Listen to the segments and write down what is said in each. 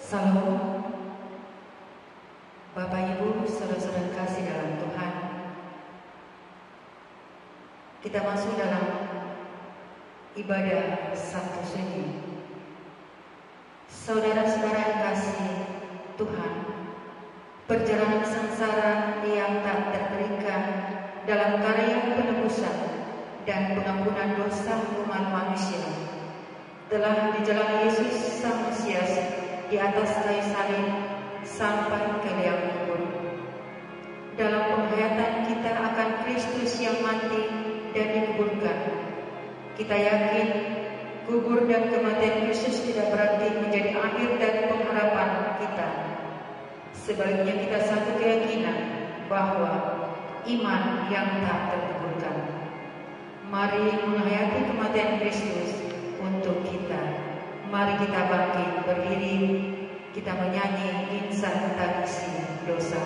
Salam Bapak Ibu, saudara-saudara kasih dalam Tuhan. Kita masuk dalam ibadah Sabtu Sunyi. Saudara-saudara yang kasih Tuhan, perjalanan sengsara yang tak terberikan dalam karya penebusan dan pengampunan dosa umat manusia telah dijalani Yesus Sang Mesias di atas kayu salib sampai ke liang kubur. Dalam penghayatan kita akan Kristus yang mati dan dikuburkan, kita yakin kubur dan kematian Yesus tidak berarti menjadi akhir dari pengharapan kita. Sebaliknya kita satu keyakinan bahwa iman yang tak terkuburkan. Mari menghayati kematian Kristus untuk kita. Mari kita bangkit berdiri, kita menyanyi insan tangisi dosa.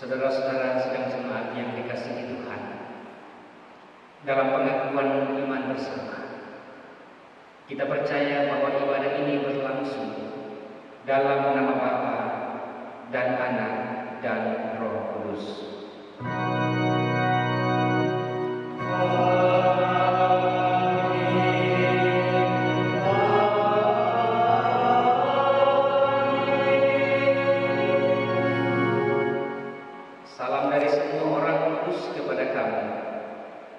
Saudara-saudara sedang jemaat yang dikasihi Tuhan, dalam pengakuan iman bersama, kita percaya bahwa ibadah ini berlangsung dalam nama Bapa dan Anak dan Roh Kudus.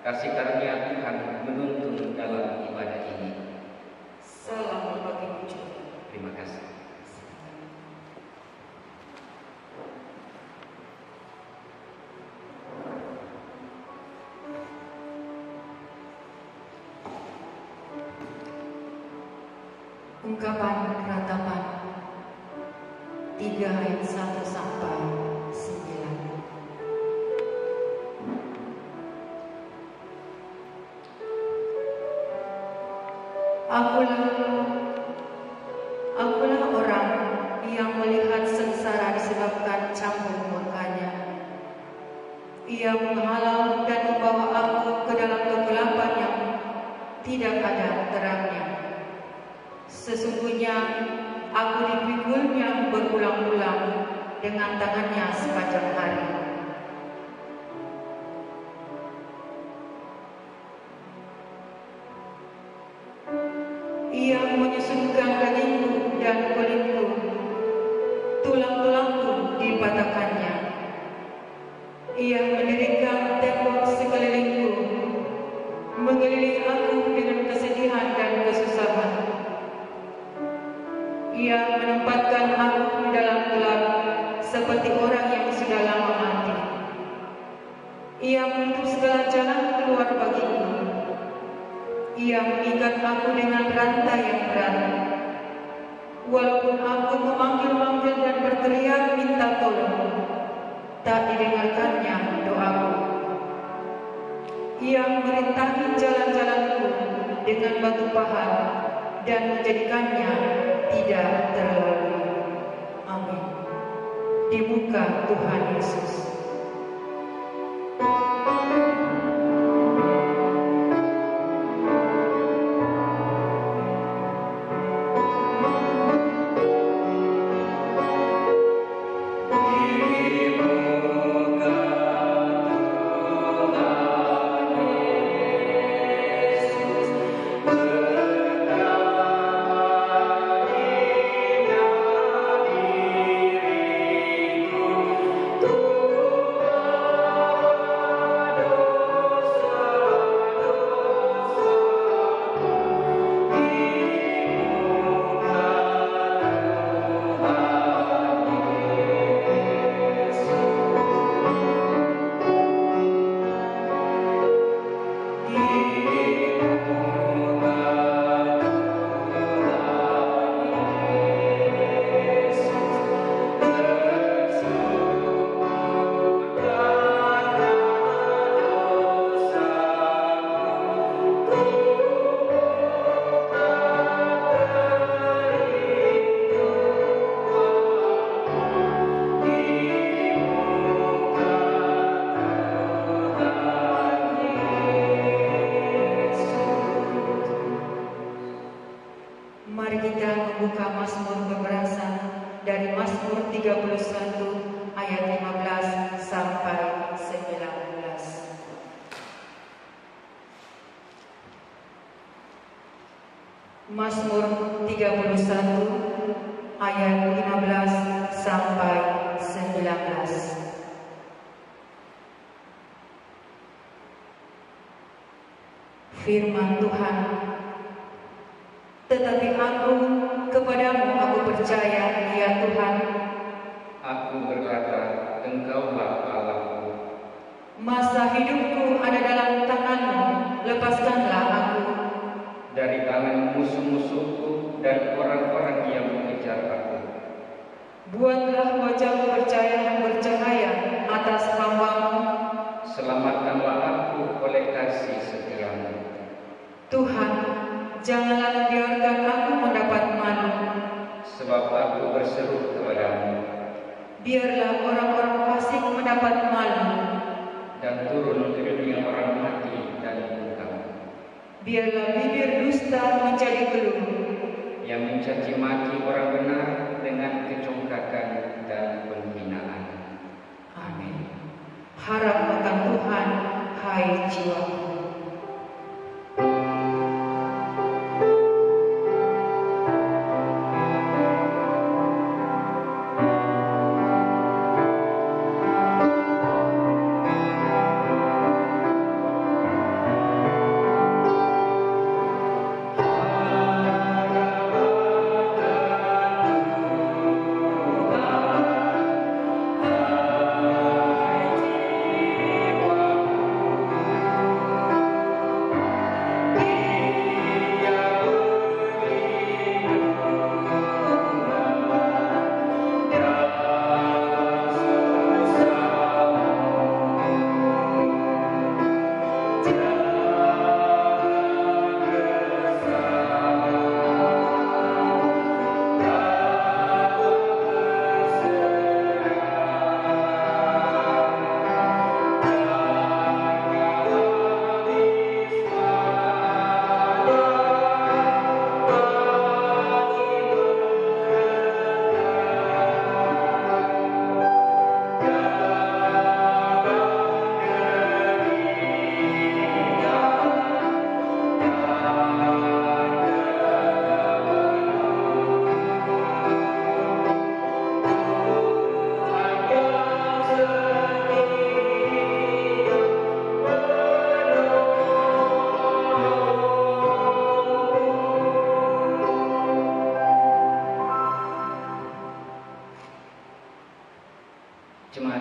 Kasih karunia Tuhan menuntun dalam ibadah ini. Salam bagi wujud. Terima kasih. Ungkapan ratapan 3 ayat 1 sampai 9. Sesungguhnya aku dipikulnya berulang-ulang dengan tangannya sepanjang hari. Ia menyusunkan dagingku dan kulitku, tulang-tulangku dipatahkannya. Ia mendirikan tembok sekelilingku, mengelilingi aku dengan kesedihan dan kesusahan. Ia menempatkan aku di dalam gelap seperti orang yang sudah lama mati. Ia menutup segala jalan keluar bagiku. Ia mengikat aku dengan rantai yang berat. Walaupun aku memanggil-manggil dan berteriak minta tolong, tak didengarkannya doaku. Ia merintangi jalan-jalanku dengan batu pahat dan menjadikannya tidak terlalui. Amin. Di muka Tuhan Yesus. Mari kita membuka Mazmur pemberasan dari Mazmur 31 ayat 15 sampai 19. Mazmur 31 ayat 15 sampai 19. Firman Tuhan, tetapi aku kepadamu aku percaya, ya Tuhan. Aku berkata, Engkaulah Allahku. Masa hidupku ada dalam tangan-Mu, lepaskanlah aku Dari tangan musuh-musuhku dan orang-orang yang mengejar aku. Buatlah wajah-Mu bercahaya atas hamba-Mu. Selamatkanlah aku oleh kasih setiamu. Tuhan, janganlah biarkan aku mendapat malu. Sebab aku berseru kepadamu. Biarlah orang-orang fasik mendapat malu. Dan turun ke dunia orang mati dan bungkam. Biarlah bibir dusta menjadi keluh. Yang mencaci maki orang benar dengan kecongkakan dan penghinaan. Amin. Harap akan Tuhan, hai jiwaku.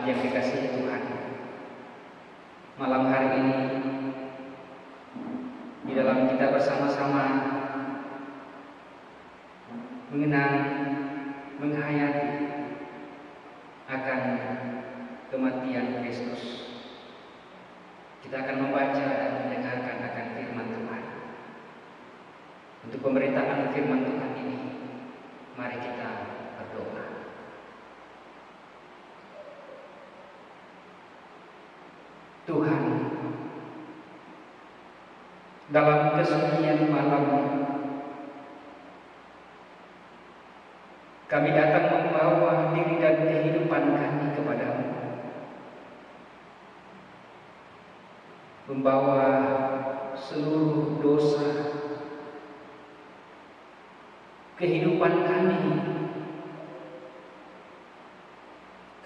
jemaat yang dikasihi Tuhan, malam hari ini di dalam kita bersama-sama mengenang, menghayati akan kematian Kristus, kita akan membaca dan mendengarkan akan firman Tuhan. Untuk pemberitaan firman Tuhan ini, mari kita berdoa. Tuhan, dalam kesunyian malam kami datang membawa diri dan kehidupan kami kepadamu, membawa seluruh dosa kehidupan kami.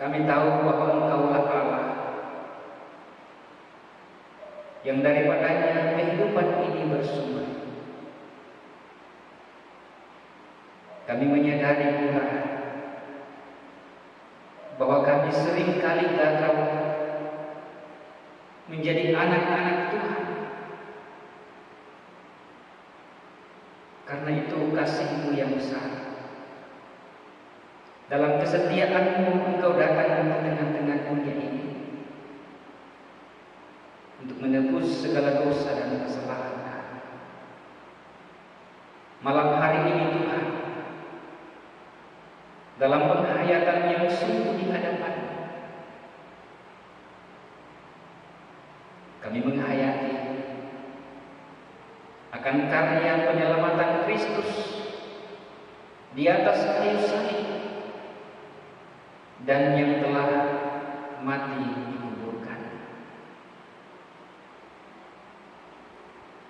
Kami tahu bahwa Engkaulah Allah yang daripadanya kehidupan ini bersumber. Kami menyadari pula bahwa kami sering kali gagal menjadi anak-anak Tuhan. Karena itu kasih-Mu yang besar, dalam kesetiaan-Mu Engkau datang ke tengah-tengah dunia ini untuk menebus segala dosa dan kesalahan. Malam hari ini Tuhan, dalam penghayatan yang sungguh di hadapan, kami menghayati akan karya penyelamatan Kristus di atas kayu salib dan yang telah mati dikuburkan.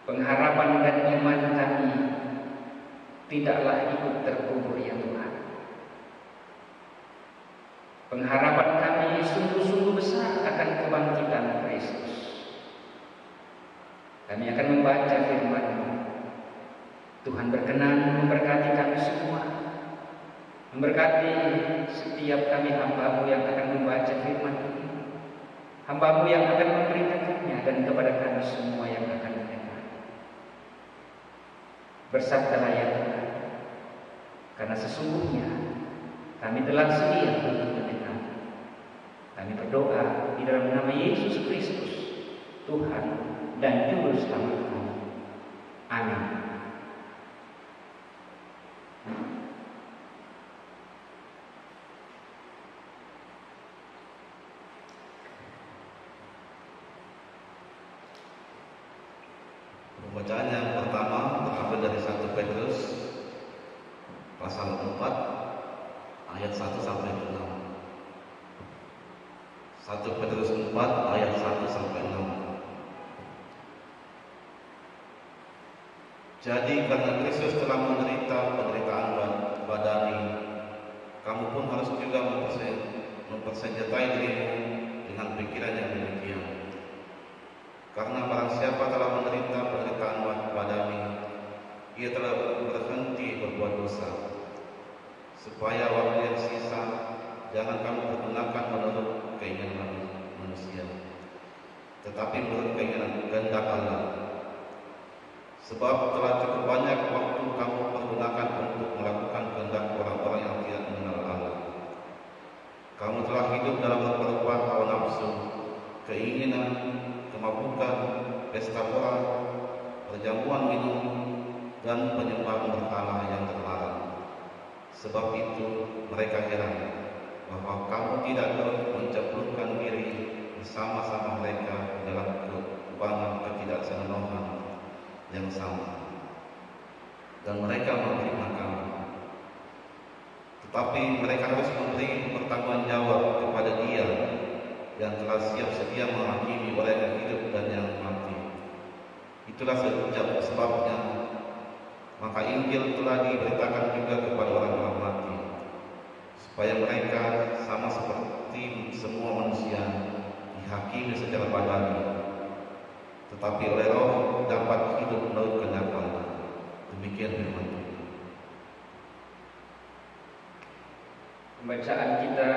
Pengharapan dan iman kami tidaklah ikut terkubur ya Tuhan. Pengharapan kami sungguh-sungguh besar akan kebangkitan Kristus. Kami akan membaca firman-Mu. Tuhan berkenan memberkati kami semua, memberkati setiap kami hamba-Mu yang akan membaca firman ini, hamba-Mu yang akan memberitakannya, dan kepada kami semua yang akan mendengar. Bersabdalah ya Tuhan, karena sesungguhnya kami telah sedia untuk mendengar. Kami berdoa di dalam nama Yesus Kristus, Tuhan dan Juru Selamat kami. Amin. Pembacaan yang pertama terambil dari 1 Petrus pasal 4 ayat 1 sampai 6. 1 Petrus 4 ayat 1 sampai 6. Jadi karena Kristus telah menderita penderitaan badani, kamu pun harus juga mempersenjatai dirimu dengan pikiran yang demikian. Karena barang siapa telah menderita penderitaan badani, ia telah berhenti berbuat dosa, supaya waktu yang sisa jangan kamu pergunakan menurut keinginan manusia, tetapi menurut keinginan kehendak Allah. Sebab telah cukup banyak waktu kamu pergunakan untuk melakukan kehendak orang-orang yang tidak mengenal Allah. Kamu telah hidup dalam rupa-rupa hawa nafsu, keinginan, kemabukan, pesta pora, perjamuan minum, dan penyembahan berhala yang terlarang. Sebab itu mereka heran bahwa kamu tidak mencemplungkan diri bersama-sama mereka dalam kebangan ketidaksenonohan yang sama, dan mereka menerima kamu. Tetapi mereka harus memberi pertanggungjawab kepada Dia yang telah siap sedia menghakimi orang yang hidup dan yang mati. Itulah sebabnya maka Injil telah diberitakan juga kepada orang-orang mati, supaya mereka sama seperti semua manusia dihakimi secara badani, tetapi oleh Roh dapat hidup menurut kehendak Allah. Demikian firman Tuhan. Pembacaan kita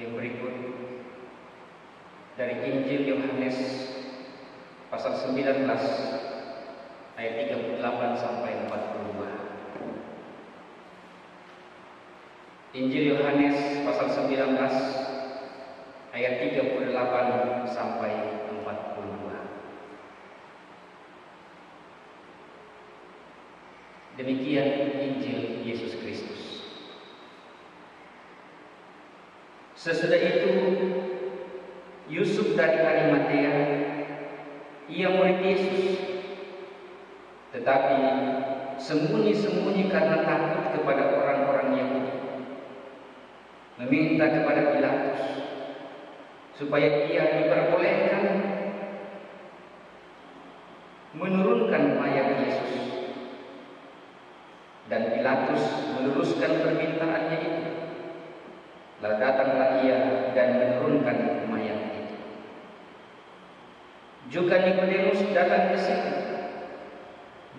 yang berikut dari Injil Yohanes pasal 19 ayat 38 sampai 42. Injil Yohanes pasal 19 ayat 38 sampai 42. Demikian Injil Yesus Kristus. Sesudah itu Yusuf dari Arimatea, ia murid Yesus, tetapi sembunyi-sembunyi karena takut kepada orang-orang Yahudi, meminta kepada Pilatus supaya ia diperbolehkan menurunkan mayat Yesus. Dan Pilatus meneruskan permintaannya itu. Lalu datanglah ia dan menurunkan mayat itu. Juga Nikodemus datang ke situ.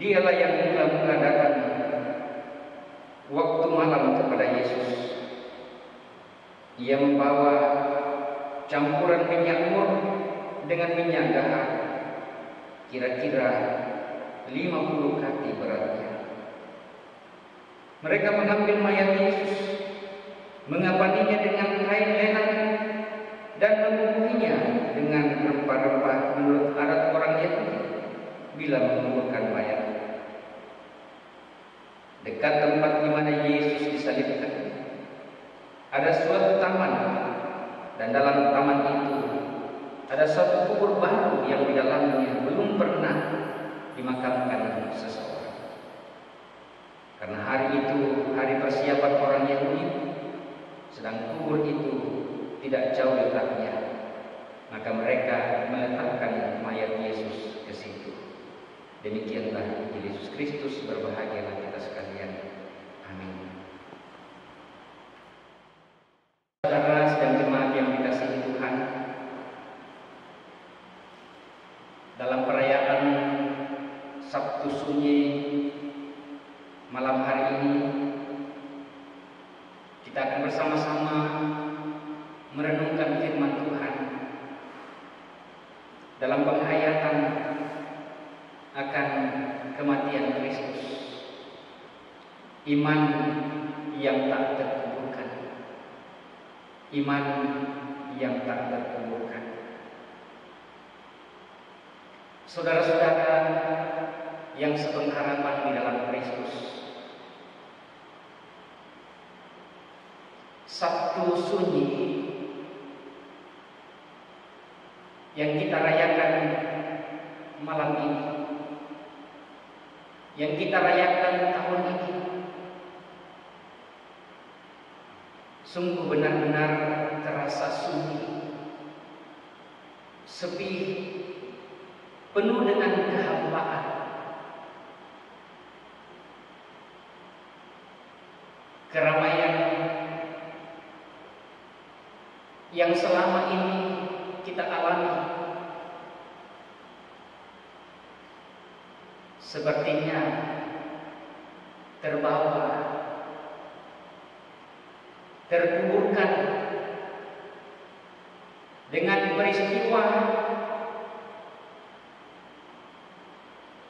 Dialah yang mula-mula datang waktu malam kepada Yesus. Ia membawa campuran minyak mur dengan minyak gahar, kira-kira 50 kati beratnya. Mereka mengambil mayat Yesus, mengapaninya dengan kain lenan dan membubuhinya dengan rempah-rempah menurut adat orang Yahudi bila menguburkan mayat. Dekat tempat di mana Yesus disalibkan ada suatu taman, dan dalam taman itu ada suatu kubur baru yang di dalamnya belum pernah dimakamkan seseorang. Karena hari itu hari persiapan orang Yahudi, sedang kubur itu tidak jauh letaknya, maka mereka meletakkan mayat Yesus ke situ. Demikianlah Injil Yesus Kristus. Berbahagialah kita sekalian. Amin. Saudara dan jemaat yang dikasihi Tuhan, dalam perayaan Sabtu Sunyi malam hari ini, kita akan bersama-sama merenungkan firman Tuhan dalam penghayatan akan kematian Kristus, iman yang tak terkuburkan, iman yang tak terkuburkan. Saudara-saudara yang sepengharapan di dalam Kristus, Sabtu Sunyi yang kita rayakan malam ini, yang kita rayakan tahun ini, sungguh benar-benar terasa sunyi, sepi, penuh dengan kehambaan. Keramaian yang selama ini kita alami sepertinya terbawa, terkuburkan dengan peristiwa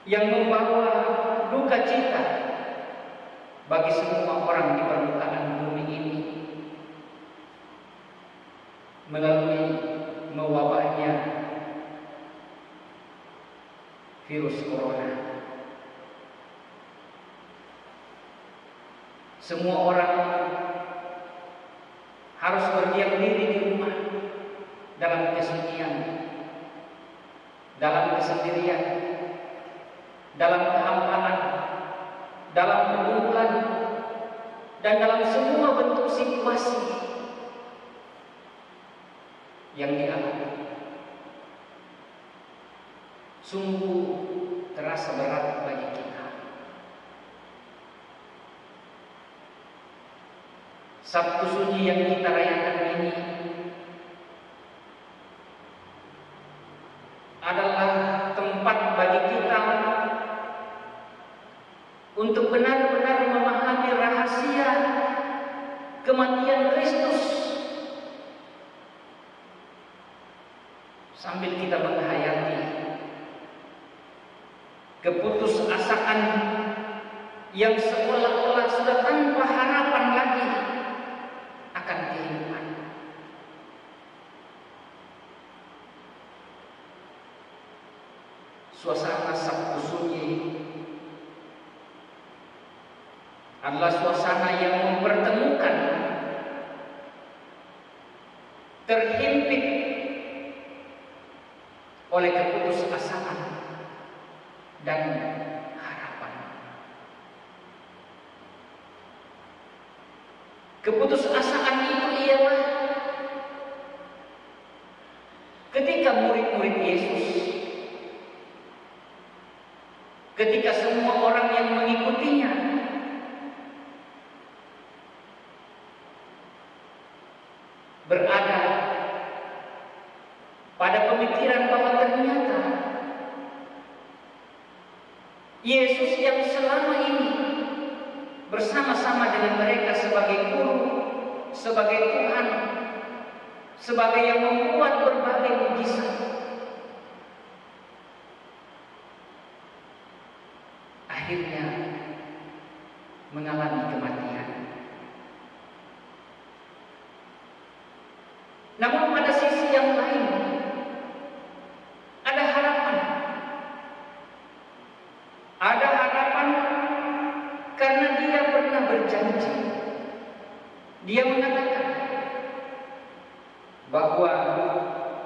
yang membawa duka cita bagi semua orang di permukaan bumi ini, melalui mewabahnya virus corona. Semua orang harus berdiam diri di rumah dalam kesunyian, dalam kesendirian, dalam kehampaan, dalam kebuntuan, dan dalam semua bentuk situasi yang dialami. Sungguh terasa berat bagi kita. Sabtu Sunyi yang kita rayakan ini adalah tempat bagi kita untuk benar-benar memahami rahasia kematian Kristus sambil kita menghayati keputusasaan yang seolah-olah sudah tanpa harapan lagi akan kehidupan. Suasana Sabtu Sunyi adalah suasana yang mempertemukan terhimpit oleh keputusasaan dan harapan. Keputusasaan itu ialah ketika murid-murid Yesus, ketika semua orang yang mengikutinya berada pada pemikiran bahwa ternyata Yesus yang selama ini bersama-sama dengan mereka sebagai guru, sebagai Tuhan, sebagai yang membuat berbagai mujizat, akhirnya mengalami kematian. Namun pada sisi yang lain ada harapan. Ada harapan karena dia pernah berjanji. Dia mengatakan bahwa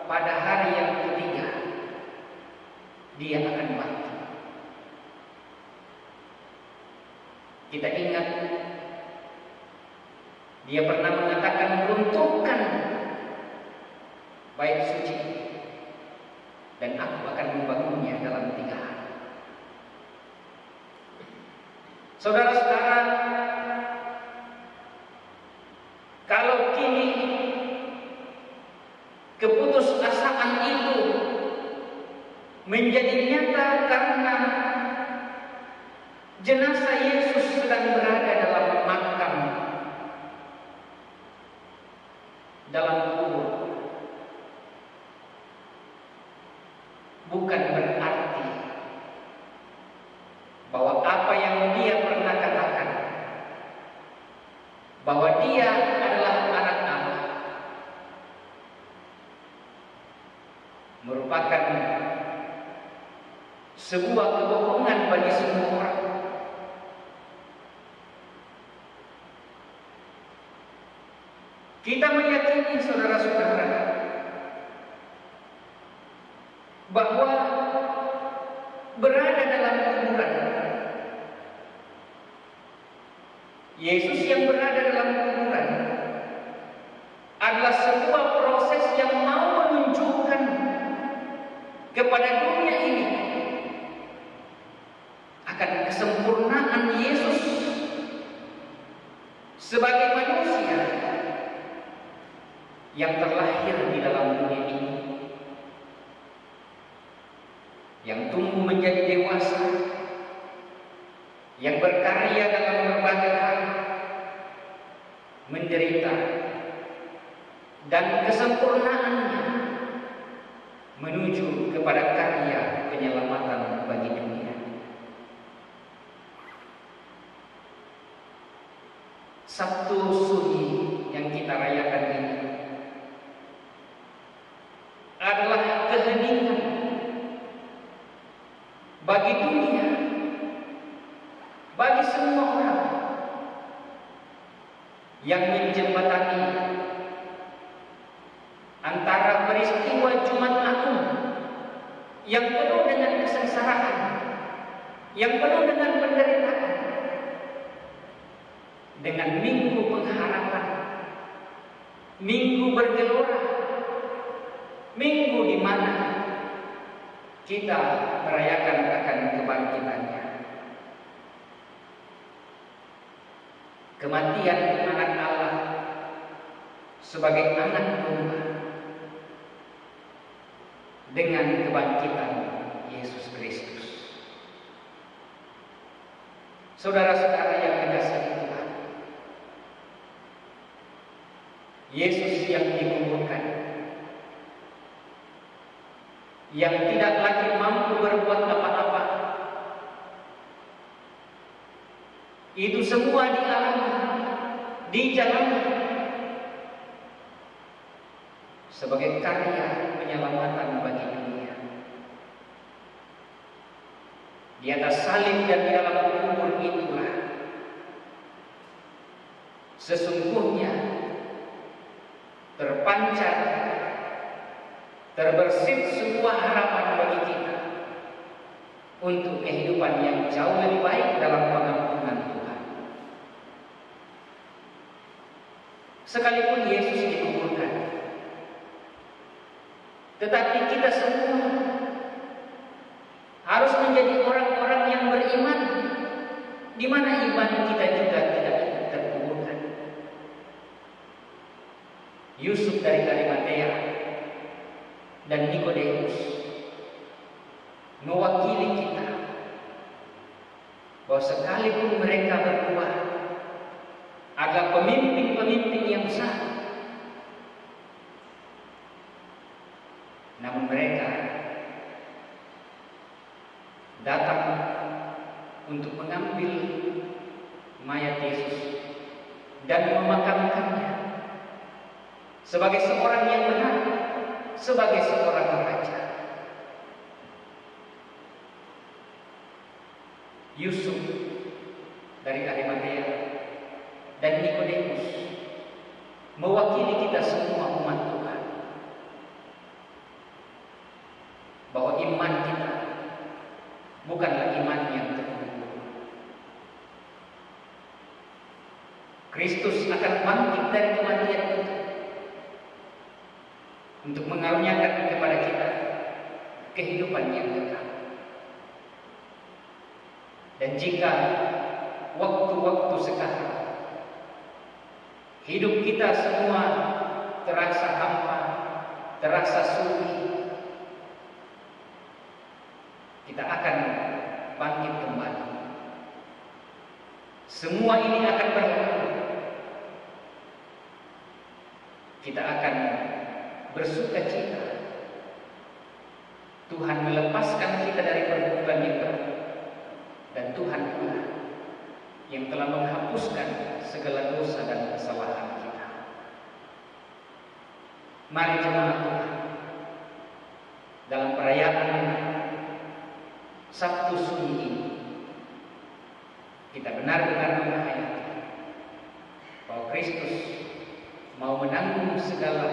pada hari yang ketiga dia akan bangkit. Kita ingat dia pernah mengatakan, "Runtuhkan bait suci dan aku akan membangunnya dalam 3 hari." Saudara-saudara, kalau kini keputusasaan itu menjadi nyata karena jenazah Yesus sedang berada dalam makam, dalam kubur, bukan berarti bahwa apa yang dia pernah katakan, bahwa dia adalah anak Allah, merupakan sebuah kebohongan bagi semua orang. Kita meyakini, saudara-saudara, bahwa berada dalam kuburan, Yesus yang berada dalam kuburan adalah sebuah proses yang mau menunjukkan kepada dunia ini akan kesempurnaan Yesus sebagai manusia yang terlahir di dalam dunia ini, yang tumbuh menjadi dewasa, yang berkarya dalam berbagai hal, menderita, dan kesempurnaannya menuju kepada karya penyelamatan bagi dunia. Sabtu Sunyi yang kita rayakan ini adalah keheningan bagi dunia, bagi semua orang yang menjembatani antara peristiwa Jumat Agung yang penuh dengan kesengsaraan, yang penuh dengan penderitaan, dengan Minggu Pengharapan, Minggu Bergelora, Minggu di mana kita merayakan akan kebangkitannya. Kematian anak Allah sebagai anak domba dengan kebangkitan Yesus Kristus. Saudara-saudara yang dikasihi Tuhan, Yesus yang dikuburkan yang tidak lagi mampu berbuat apa-apa. Itu semua dialami, dijalani sebagai karya penyelamatan bagi dunia. Di atas salib dan di dalam kubur itulah sesungguhnya terpancar, terbersit sebuah harapan bagi kita untuk kehidupan yang jauh lebih baik dalam pengampunan Tuhan. Sekalipun Yesus dikuburkan, tetapi kita semua harus menjadi orang-orang yang beriman, di mana iman kita juga tidak terkuburkan. Yusuf dari Arimatea dan Nikodemus mewakili kita bahwa sekalipun mereka berdua adalah pemimpin-pemimpin yang sah, namun mereka datang untuk mengambil mayat Yesus dan memakamkannya sebagai seorang yang benar, sebagai seorang raja. Yusuf dari Arimatea dan Nikodemus mewakili kita semua umat Tuhan, bahwa iman kita bukanlah iman yang terkubur. Kristus akan bangkit dari kematian itu untuk mengaruniakan kepada kita kehidupan yang kekal. Dan jika waktu-waktu sekarang hidup kita semua terasa hampa, terasa sulit, kita akan bangkit kembali. Semua ini akan berlalu. Kita akan bersuka cita. Tuhan melepaskan kita dari pergumulan yang berat, dan Tuhan pula yang telah menghapuskan segala dosa dan kesalahan kita. Mari jemaat Tuhan, dalam perayaan Sabtu Sunyi ini, kita benar-benar menghayati bahwa Kristus mau menanggung segala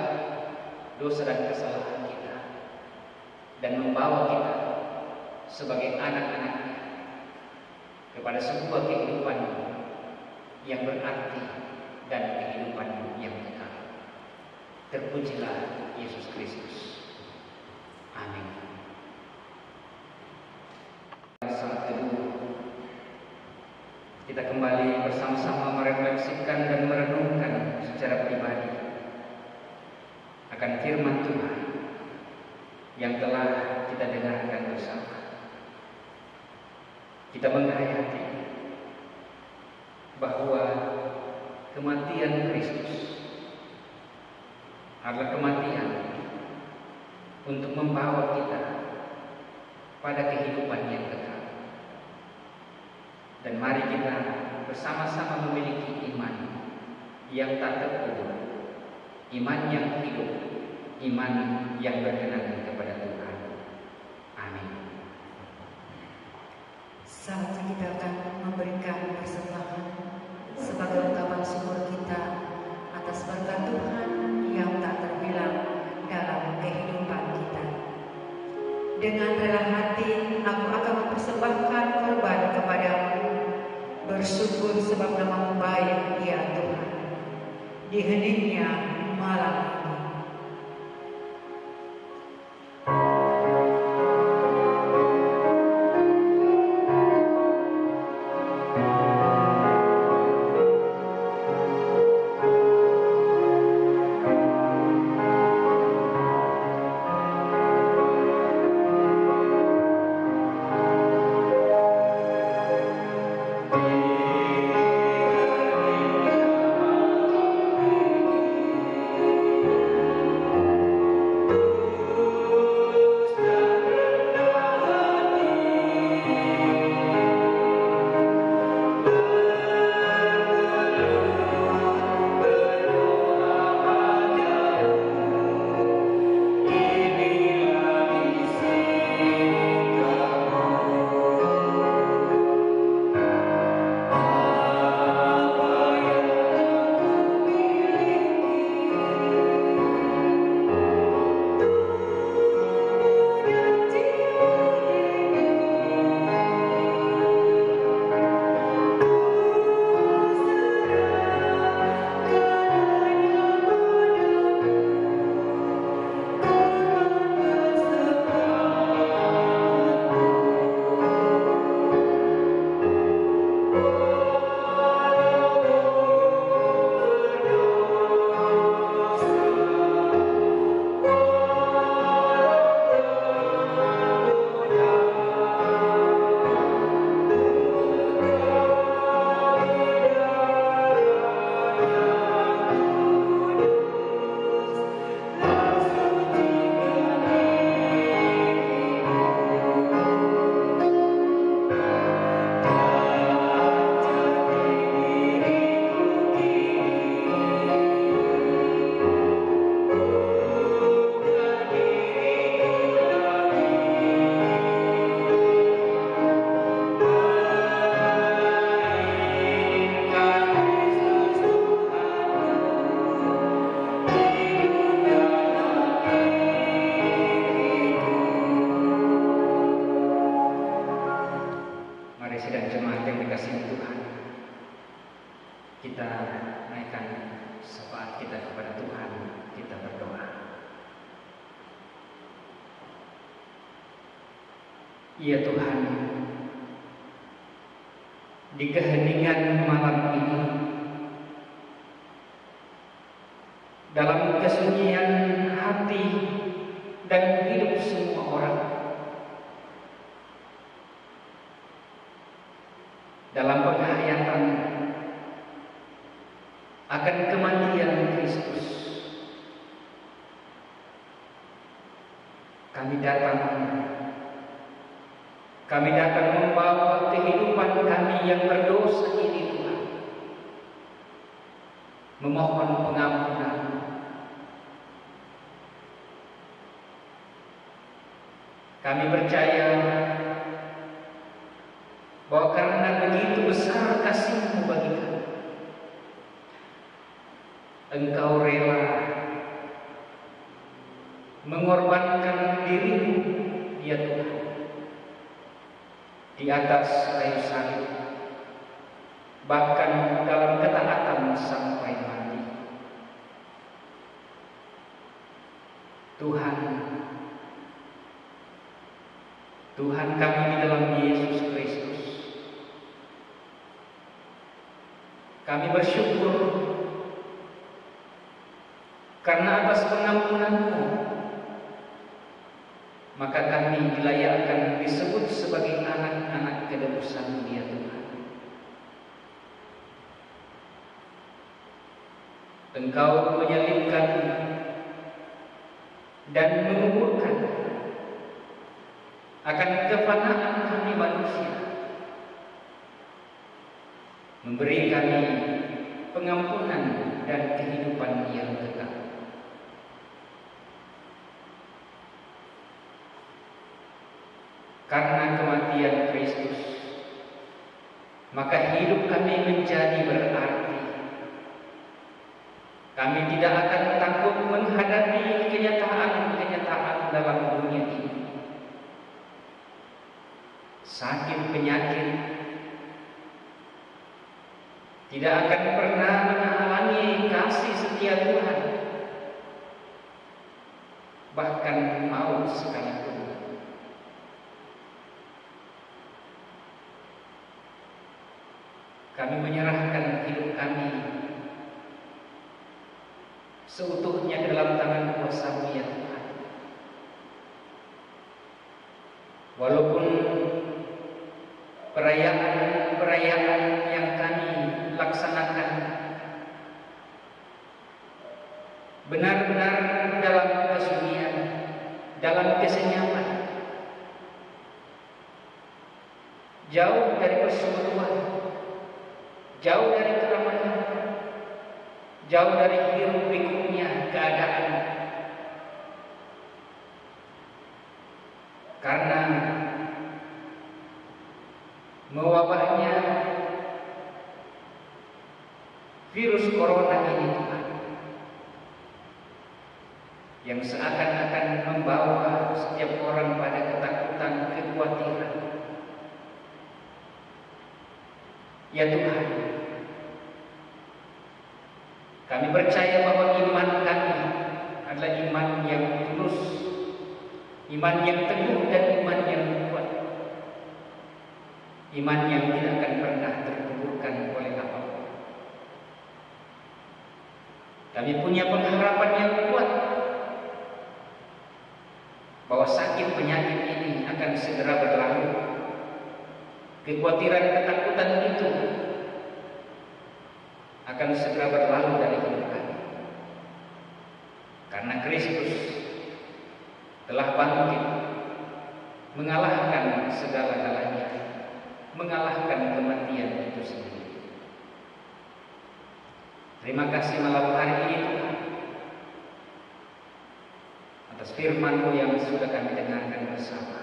dosa dan kesalahan kita dan membawa kita sebagai anak-anaknya kepada sebuah kehidupan yang berarti dan kehidupan yang kekal. Terpujilah Yesus Kristus. Amin. Saat kedua, kita kembali bersama-sama merefleksikan dan merenungkan secara pribadi akan firman Tuhan yang telah kita dengarkan bersama. Kita menghayati bahwa kematian Kristus adalah kematian untuk membawa kita pada kehidupan yang kekal. Dan mari kita bersama-sama memiliki iman yang tak terkubur, iman yang hidup, iman yang berkenan kepada Tuhan. Amin. Saat kita akan memberikan persembahan sebagai ungkapan syukur kita atas berkat Tuhan yang tak terbilang dalam kehidupan kita. Dengan rela hati aku akan mempersembahkan korban kepadamu, bersyukur sebab nama-Mu baik ya Tuhan. Di heningnya malam ini. Ya Tuhan, di keheningan malam ini, dalam kesunyian hati dan hidup semua orang, dalam penghayatan akan kematian Kristus, kami datang membawa kehidupan kami yang berdosa ini, Tuhan, memohon pengampunan. Kami percaya bahwa karena begitu besar kasih-Mu bagi kami, Engkau rela mengorbankan diri-Mu, ya Tuhan, di atas kayu salib, bahkan dalam ketaatan sampai mati. Tuhan kami di dalam Yesus Kristus, kami bersyukur karena atas pengampunan-Mu, maka kami dilayakkan disebut sebagai anak-anak kedebusan-Mu, ya Tuhan. Engkau menyalibkan dan menguburkan akan kefanaan kami manusia, memberi kami pengampunan dan kehidupan yang kekal. Karena kematian Kristus, maka hidup kami menjadi berarti. Kami tidak akan takut menghadapi kenyataan-kenyataan dalam dunia ini. Sakit penyakit tidak akan pernah menghalangi kasih setia Tuhan, bahkan maut sekalipun. Kami menyerahkan hidup kami seutuhnya ke dalam tangan kuasa-Mu, ya Tuhan. Walaupun perayaan yang kami laksanakan benar-benar dalam kesunyian, dalam kesenyaman, jauh dari persekutuan, jauh dari keramaian, jauh dari hiruk pikuknya keadaan. Karena mewabahnya virus corona ini, Tuhan, yang seakan-akan membawa setiap orang pada ketakutan, kekhawatiran. Ya Tuhan, kami percaya bahwa iman kami adalah iman yang tulus, iman yang teguh, dan iman yang kuat, iman yang tidak akan pernah terpuruk. Kami punya pengharapan yang kuat bahwa sakit penyakit ini akan segera berlalu. Kekhawatiran, ketakutan itu akan segera berlalu dari hidup kami. Karena Kristus telah bangkit, mengalahkan segala-galanya, mengalahkan kematian itu sendiri. Terima kasih malam hari ini Tuhan atas firman-Mu yang sudah kami dengarkan bersama.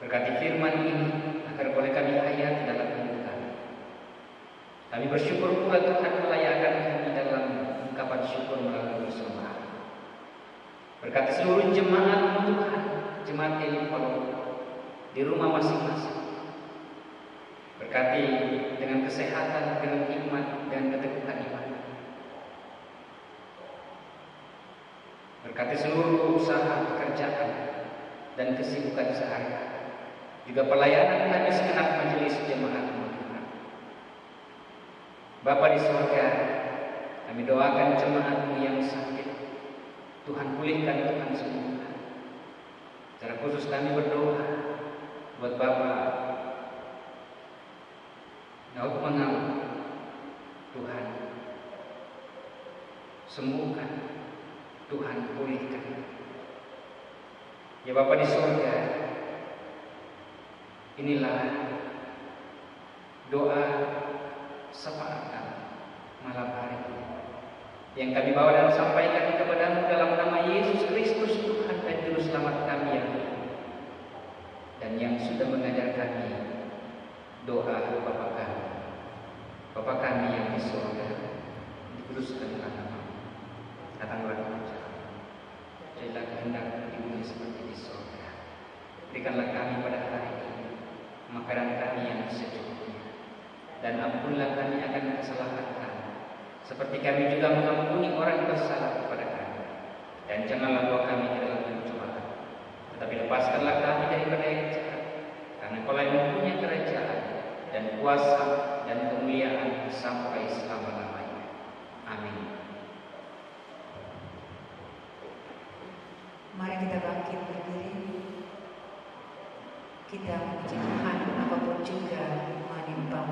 Berkati firman ini agar boleh kami hayati dalam hidup kami. Kami bersyukur pula Tuhan melayakkan kami dalam ungkapan syukur melalui persembahan. Berkati seluruh jemaat-Mu Tuhan, jemaat Elipolo di rumah masing-masing. Berkati dengan kesehatan, dengan iman, dan keteguhan iman. Berkati seluruh usaha, pekerjaan, dan kesibukan sehari-hari. Juga pelayanan kami segenap majelis jemaat-Mu Tuhan. Bapa di surga, kami doakan jemaat-Mu yang sakit. Tuhan pulihkan, Tuhan sembuhkan. Secara khusus kami berdoa buat Bapak Daud Mengal, Tuhan sembuhkan, Tuhan pulihkan. Ya Bapa di surga, inilah doa sepakat malam hari ini yang kami bawa dan sampaikan kepada-Mu dalam nama Yesus Kristus, Tuhan dan Juru Selamat kami yang hidup dan yang sudah mengajar kami doa Bapa kami yang di surga, dikuduskanlah nama-Mu, datanglah kerajaan-Mu, jadilah kehendak-Mu di bumi seperti di surga. Berikanlah kami pada hari ini makanan kami yang secukupnya, dan ampunlah kami akan kesalahan kami, seperti kami juga mengampuni orang yang bersalah kepada kami. Dan janganlah bawa kami ke dalam pencobaan, tetapi lepaskanlah kami daripada yang jahat, karena Engkau yang mempunyai kerajaan dan kuasa dan kemuliaan sampai selama-lamanya. Amin. Mari kita bangkit berdiri. Kita memuji Tuhan apapun juga menimpa.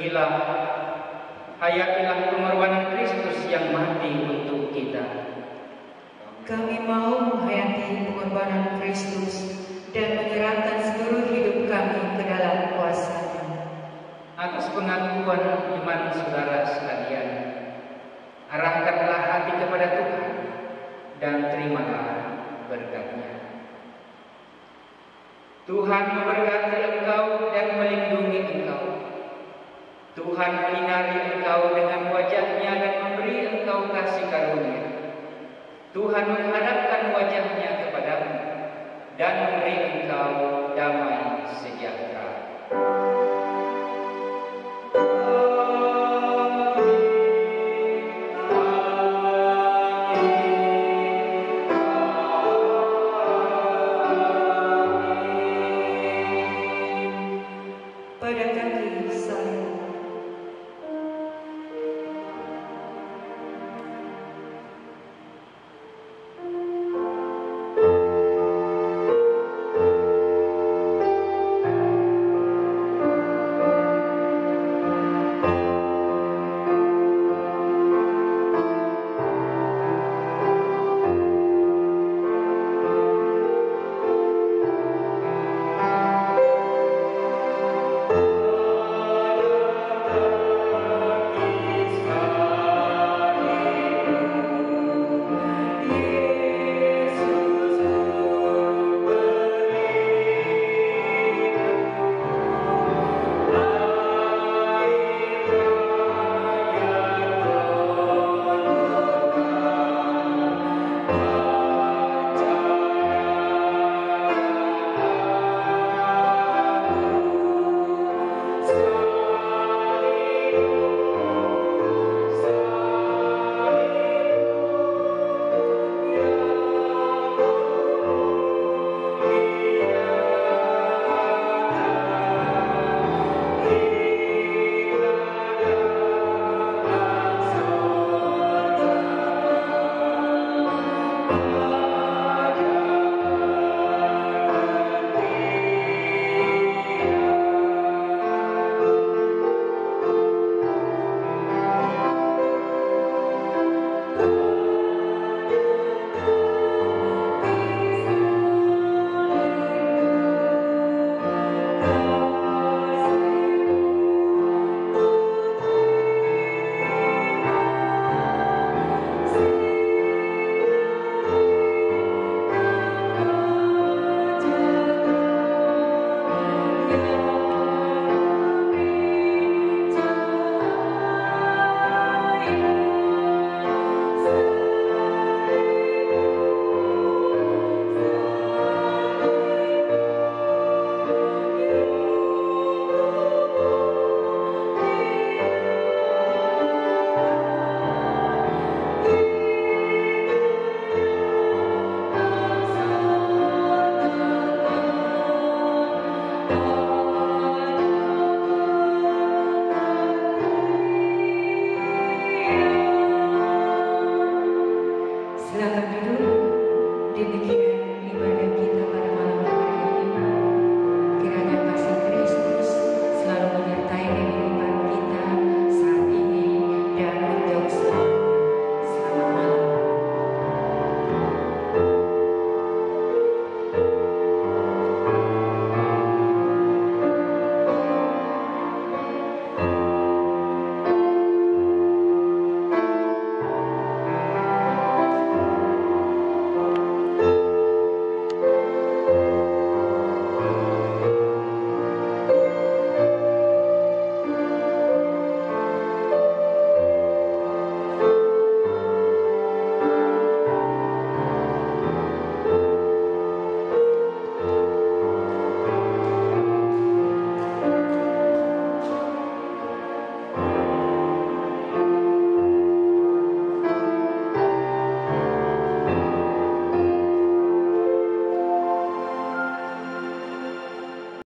Pegilah, hayatilah pengorbanan Kristus yang mati untuk kita. Kami mau menghayati pengorbanan Kristus dan menyerahkan seluruh hidup kami ke dalam kuasa-Nya. Atas pengakuan iman saudara sekalian, arahkanlah hati kepada Tuhan dan terimalah berkat-Nya. Tuhan memberkati engkau dan melindungi engkau. Tuhan menyinari engkau dengan wajah-Nya dan memberi engkau kasih karunia. Tuhan menghadapkan wajah-Nya kepadamu dan memberi engkau damai sejahtera.